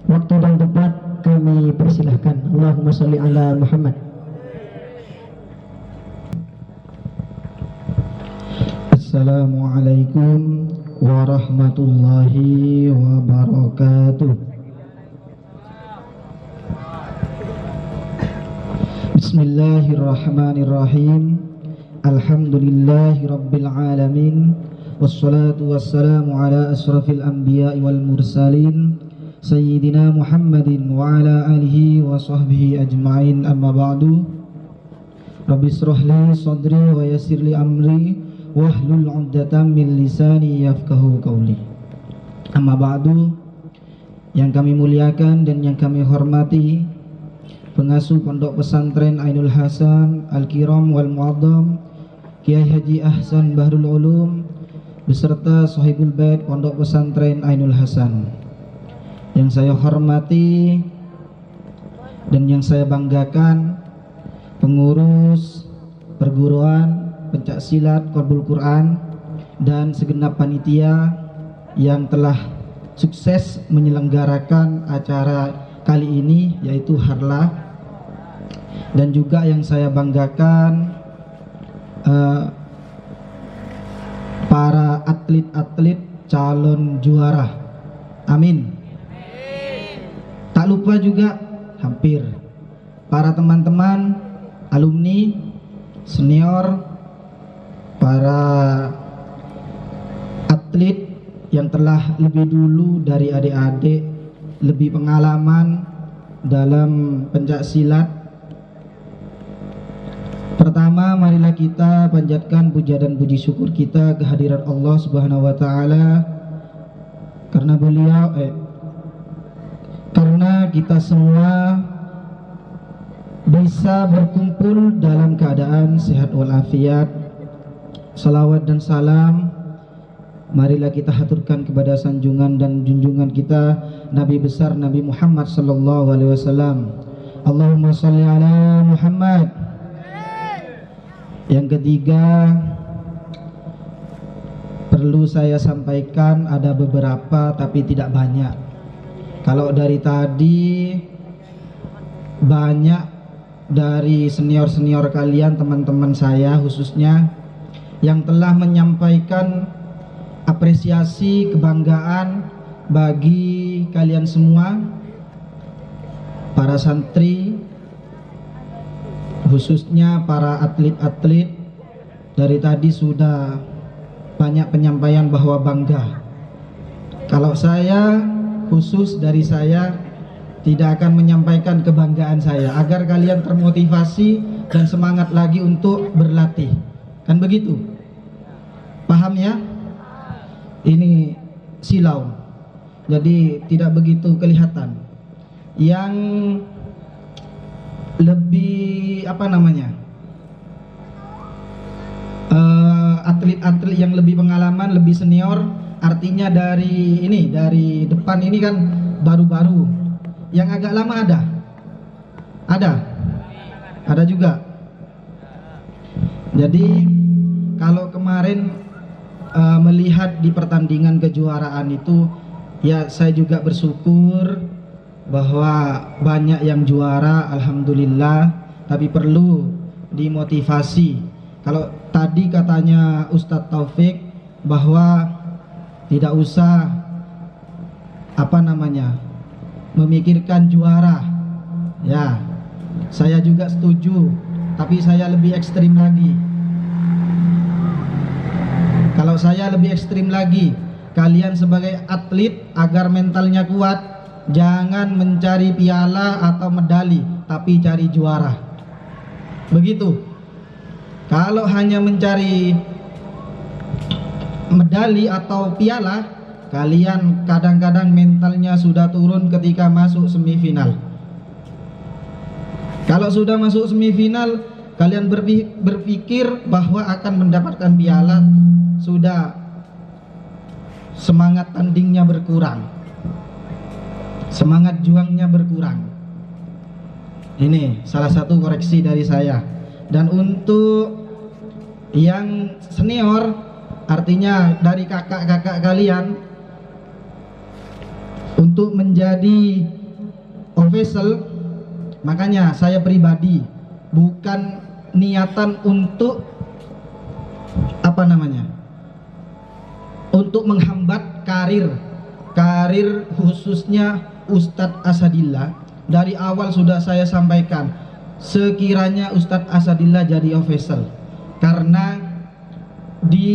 Waktu dan tempat kami persilahkan. Allahumma sholli ala Muhammad. Assalamualaikum warahmatullahi wabarakatuh. Bismillahirrahmanirrahim. Alhamdulillahi rabbil alamin. Wassalatu wassalamu ala asrafil anbiya'i wal mursalin Sayyidina Muhammadin wa ala alihi wa sahbihi ajma'in, amma ba'du. Rabbi israh li sadri wa yassir li amri wahlul 'uqdatam min lisani yafqahu qawli. Amma ba'du. Yang kami muliakan dan yang kami hormati pengasuh Pondok Pesantren Ainul Hasan Al-Kiram wal Mu'azzam Kiai Haji Ahsan Bahrul Ulum beserta Sahibul Bait Pondok Pesantren Ainul Hasan. Yang saya hormati dan yang saya banggakan pengurus perguruan pencak silat Qarbul Quran dan segenap panitia yang telah sukses menyelenggarakan acara kali ini, yaitu Harlah. Dan juga yang saya banggakan para atlet-atlet calon juara. Amin. Tak lupa juga hampir para teman-teman alumni senior, para atlet yang telah lebih dulu dari adik-adik lebih pengalaman dalam pencak silat. Pertama, marilah kita panjatkan puja dan puji syukur kita kehadirat Allah Subhanahu wa taala karena karena kita semua bisa berkumpul dalam keadaan sehat walafiat. Salawat dan salam marilah kita haturkan kepada sanjungan dan junjungan kita Nabi besar Nabi Muhammad sallallahu alaihi wasallam. Allahumma shalli ala Muhammad. Yang ketiga, perlu saya sampaikan ada beberapa tapi tidak banyak. Kalau dari tadi banyak dari senior-senior kalian, teman-teman saya khususnya, yang telah menyampaikan apresiasi, kebanggaan bagi kalian semua, para santri, khususnya para atlet-atlet. Dari tadi sudah banyak penyampaian bahwa bangga. Kalau saya, khusus dari saya, tidak akan menyampaikan kebanggaan saya, agar kalian termotivasi dan semangat lagi untuk berlatih. Kan begitu? Paham ya? Ini silau, jadi tidak begitu kelihatan. Yang lebih atlet-atlet yang lebih pengalaman, lebih senior, artinya dari depan ini kan baru-baru. Yang agak lama ada juga. Jadi kalau kemarin melihat di pertandingan kejuaraan itu, ya saya juga bersyukur bahwa banyak yang juara, alhamdulillah. Tapi perlu dimotivasi. Kalau tadi katanya Ustadz Taufik bahwa tidak usah memikirkan juara, ya saya juga setuju, tapi saya lebih ekstrim lagi. Kalau saya lebih ekstrim lagi, kalian sebagai atlet agar mentalnya kuat, jangan mencari piala atau medali, tapi cari juara. Begitu. Kalau hanya mencari medali atau piala, kalian kadang-kadang mentalnya sudah turun ketika masuk semifinal. Kalau sudah masuk semifinal, kalian berpikir bahwa akan mendapatkan piala, sudah semangat tandingnya berkurang, semangat juangnya berkurang. Ini salah satu koreksi dari saya. Dan untuk yang senior, artinya dari kakak-kakak kalian, untuk menjadi official, makanya saya pribadi bukan niatan untuk untuk menghambat karir khususnya Ustadz Asadillah. Dari awal sudah saya sampaikan, sekiranya Ustadz Asadillah jadi official, karena di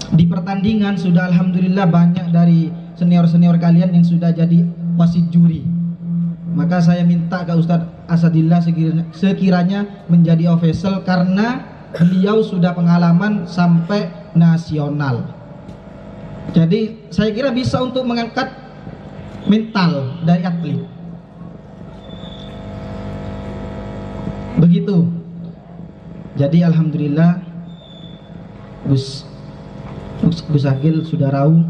di pertandingan sudah alhamdulillah banyak dari senior-senior kalian yang sudah jadi wasit juri. Maka saya minta ke Ustadz Asadillah sekiranya menjadi official, karena beliau sudah pengalaman sampai nasional. Jadi saya kira bisa untuk mengangkat mental dari atlet. Begitu. Jadi alhamdulillah Gus Agil sudah raung.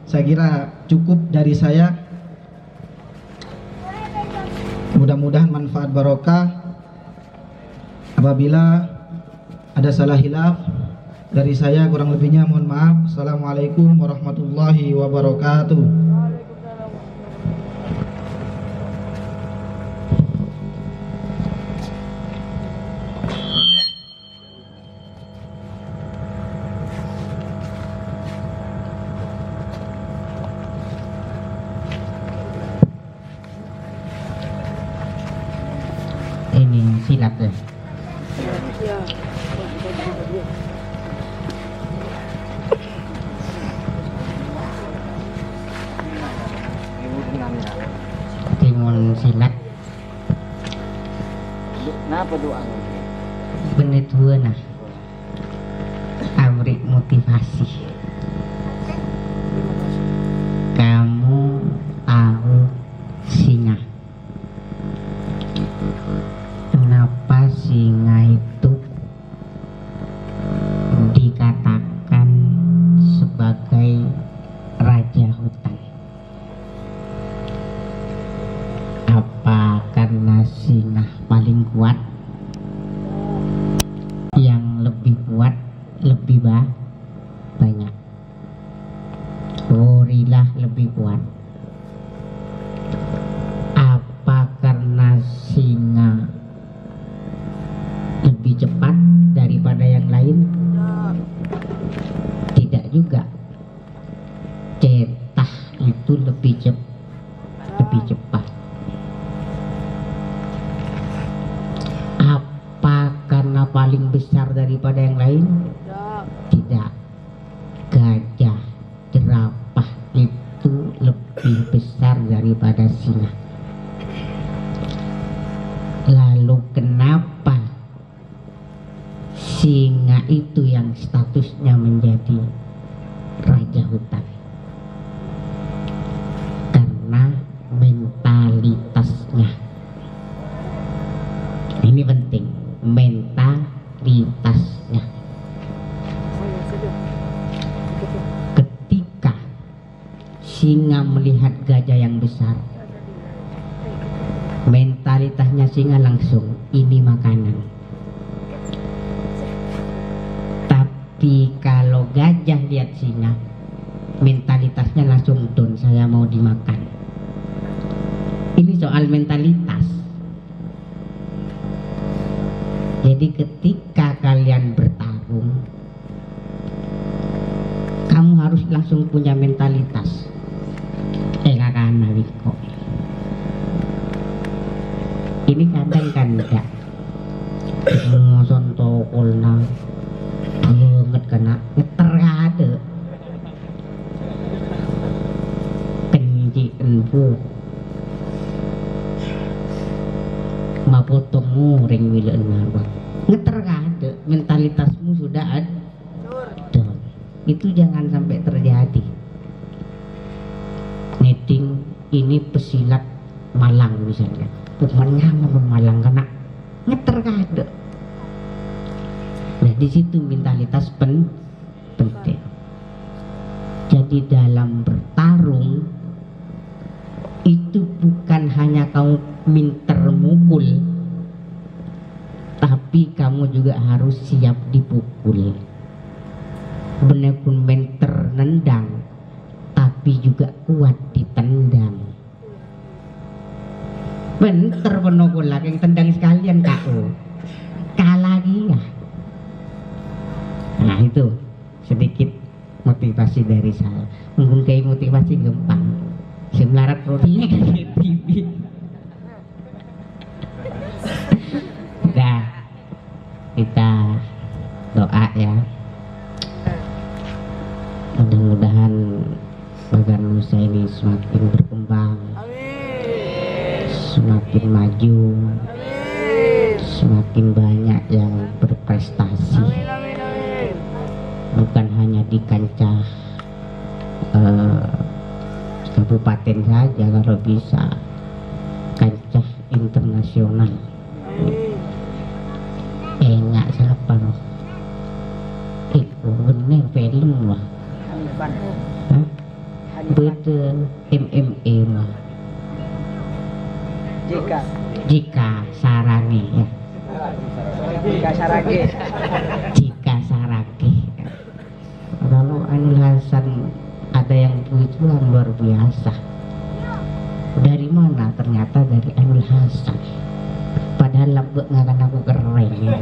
Saya kira cukup dari saya. Mudah-mudahan manfaat barokah. Apabila ada salah hilaf dari saya, kurang lebihnya mohon maaf. Assalamualaikum warahmatullahi wabarakatuh. Ini silat ya. Timun silat. Napa doa? Bener tua nah. Amrik motivasi. Kamu tahu singa. Kenapa singa itu dikatakan sebagai raja hutan? Apa karena singa paling kuat? Yang lebih kuat lebih banyak. Gorila lebih kuat. Apa karena singa lebih cepat daripada yang lain? Tidak juga. Cetah itu lebih cepat. Apa karena paling besar daripada yang lain? Tidak. Gajah, jerapah itu lebih besar daripada singa. Lalu kenapa singa itu yang statusnya menjadi raja hutan? Karena mentalitasnya. Ini penting, mentalitasnya. Ketika singa melihat gajah yang besar, mentalitasnya singa langsung ini makanan. Tapi kalau gajah lihat singa, mentalitasnya langsung down, saya mau dimakan. Ini soal mentalitas. Jadi ketika kalian bertarung, kamu harus langsung punya mentalitas. Kakana Wiko. Ini kadang kan enggak. Sonto kulna banget kena ngeter ada. Kenji enfu. Mapotongmu ring wileun apa. Ngeter ada, mentalitasmu sudah ada. Itu jangan sampai terjadi. Netting ini pesilat Malang misalnya. Pokoknya mau Malang kena ngeter ada. Nah di situ mentalitas penting. Jadi dalam bertarung itu bukan hanya kamu minter mukul, tapi kamu juga harus siap dipukul. Benar pun menter nendang, tapi juga kuat ditendang. Bentar penokul lagi yang tendang sekalian kau kalah dia. Nah itu sedikit motivasi dari saya. Mungkin kayak motivasi gampang. Semelarat rotinya kayak TV. kita doa ya, mudah-mudahan Bagan Nusa ini semakin berkembang, semakin maju, semakin banyak yang berprestasi, bukan hanya di kancah kabupaten saja, kalau bisa kancah internasional. Enggak siapa loh, itu bener film lah, beda MMA lah. Jika Saragi ya, jika Saragi. Kalau Ainul Hasan ada yang begitu luar biasa. Dari mana? Ternyata dari Ainul Hasan. Padahal lembek ngakan aku keren ya.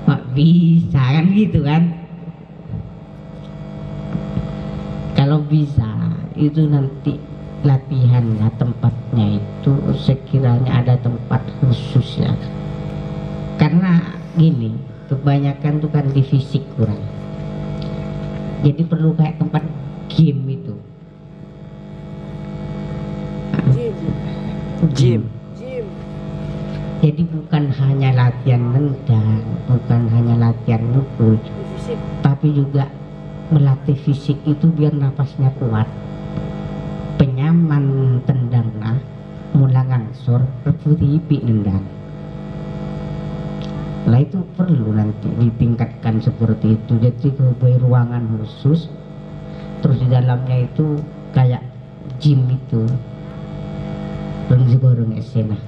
Mak bisa kan gitu kan? Kalau bisa itu nanti latihannya, tempatnya itu sekiranya ada tempat khusus ya. Karena gini, kebanyakan tuh kan di fisik kurang. Jadi perlu kayak tempat game itu. Gym. Jadi bukan hanya latihan nendang, bukan hanya latihan mukul, tapi juga melatih fisik itu biar napasnya kuat. Penyaman tendangnya mula ngangsur reputi nendang. Lah itu perlu nanti ditingkatkan seperti itu. Jadi ke ruangan khusus, terus di dalamnya itu kayak gym itu. Bareng esena.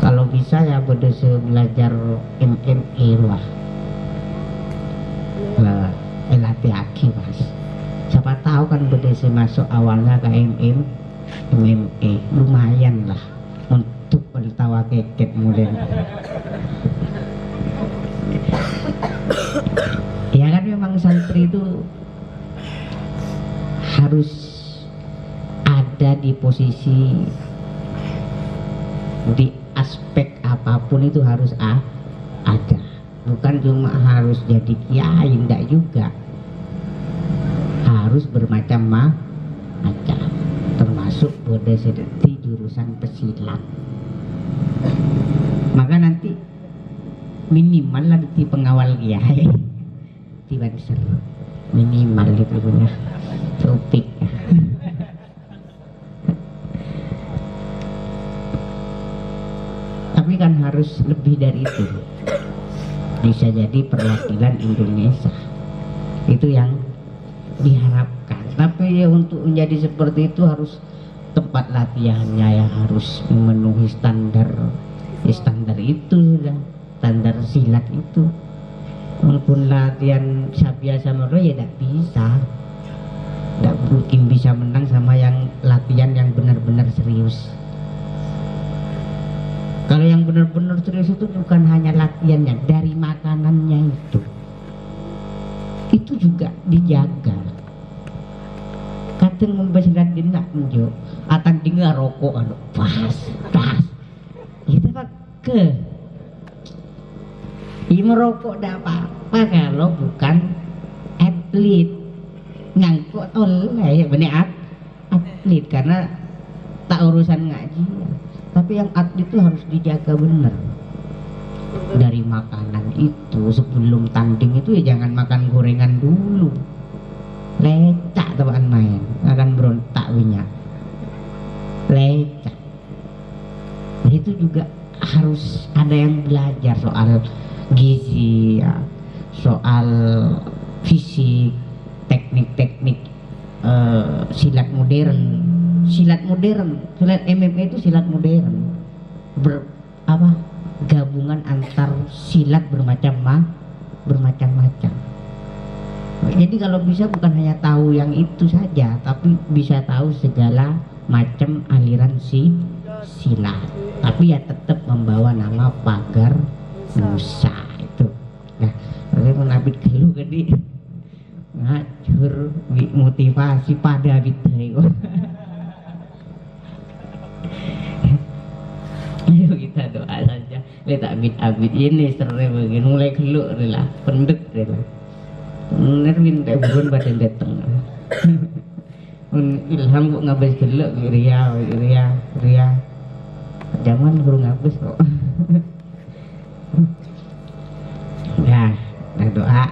Kalau bisa ya berdesa belajar MMA lah. Lah latih aki mas. Siapa tahu kan berdesa masuk awalnya ke MMA lumayan lah untuk bertawa keket model. Ya kan memang santri itu harus ada di posisi, di aspek apapun itu harus ada, bukan cuma harus jadi kiai, enggak juga, harus bermacam-macam, termasuk pada seperti jurusan pesilat. Maka nanti minimal lah di pengawal kiai di Banser, minimal itu punya topik. Tapi kan harus lebih dari itu. Bisa jadi perwakilan Indonesia. Itu yang diharapkan. Tapi ya untuk menjadi seperti itu harus tempat latihannya yang harus memenuhi standar. Ya standar itu sudah, standar silat itu. Walaupun latihan biasa menurut ya tidak bisa. Tidak mungkin bisa menang sama yang latihan yang benar-benar serius. Kalau yang benar-benar serius itu bukan hanya latihannya, dari makanannya itu juga dijaga. Kadang membesilat dinak njo, atan dengar rokok anu pas. Itu pak ke, merokok dah apa kalau bukan atlet ngangkut oleh bener atlet karena tak urusan ngaji. Tapi yang atlet itu harus dijaga benar. Dari makanan itu sebelum tanding itu ya jangan makan gorengan dulu. Lecak teman main, akan berontak punya. Lecak. Nah itu juga harus ada yang belajar soal gizi, ya, soal fisik, teknik-teknik silat modern. Silat MMA itu silat modern, gabungan antar silat bermacam-macam. Jadi kalau bisa bukan hanya tahu yang itu saja, tapi bisa tahu segala macam aliran silat. Tapi ya tetap membawa nama pagar Nusa itu. Nah, saya menabit dulu tadi ngajur motivasi pada bidai. Ayo kita doa saja. dia tak abit ini serai begini mulai geluk dia lah pendek dia lah nervin kayak bukan badan datang ilham kok ngabis geluk ria zaman baru ngabis kok ya doa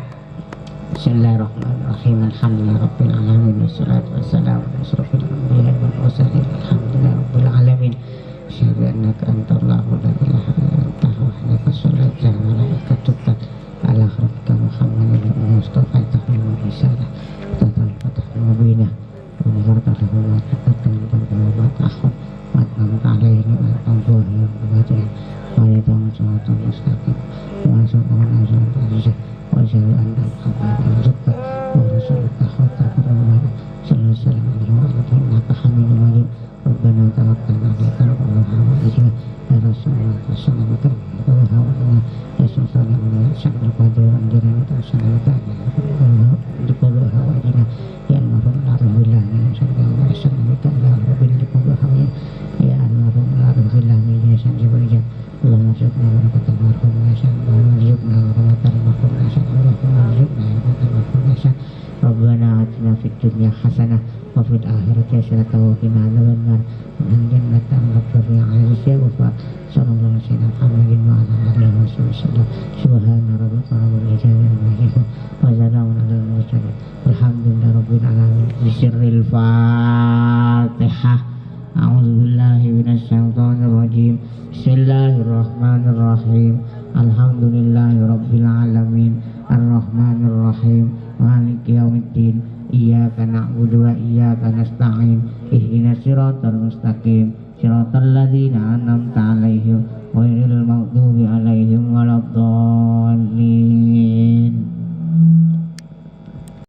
Bismillahirrahmanirrahim alhamdulillahirabbil alamin wassalatu wassalamu ala asyrofil anbiya'i wal mursalin alhamdulillahirabbil alamin asyhadu annaka antallahu la ilaha illa anta wahdaka sholata wa malaikatuka ala rabbika muhammadin mustafa tahmil risalah tatal fatah mubinah wa nafarta lahu ma taqaddam wa ma ta'akhkhar wa an'amta alayhi wa an'amta alayhi wa yadam siratal mustaqim wa sallallahu alaihi wa وأشهد أن محمدا عبدك ورسولك خاتم النبيين صلى الله عليه وسلم إنك حميد مجيد ربنا توكلنا عليك ربنا وإليك يا رسول الله صلى الله عليه وسلم يا سلطان الله شعب القادر أنجلنا توسلك لكل هوائنا يا أنور الأرض بالله يا شرك الله سلمك إلى رب لكل هوائنا يا أنور الأرض بالله يا شرك الله اللهم ارزقنا بركة المرحوم نشأ اللهم ارزقنا بركة المرحوم نشأ اللهم ارزقنا بركة المرحوم نشأ ربنا آتنا في الدنيا حسنة وفي الآخرة حسنة وقنا عذاب النار ومن جنة المغفر في عز وفاء صلى الله عليه وسلم محمد وعلى آله وصحبه وسلم سبحان ربك رب العزة عما يصفون وسلام على المرسلين والحمد لله رب العالمين بسر الفاتحة أعوذ بالله من الشيطان الرجيم بسم الله الرحمن الرحيم الحمد لله رب العالمين الرحمن الرحيم مالك يوم الدين إياك نعبد وإياك نستعين اهدنا الصراط المستقيم صراط الذين أنعمت عليهم غير المغضوب عليهم ولا الضالين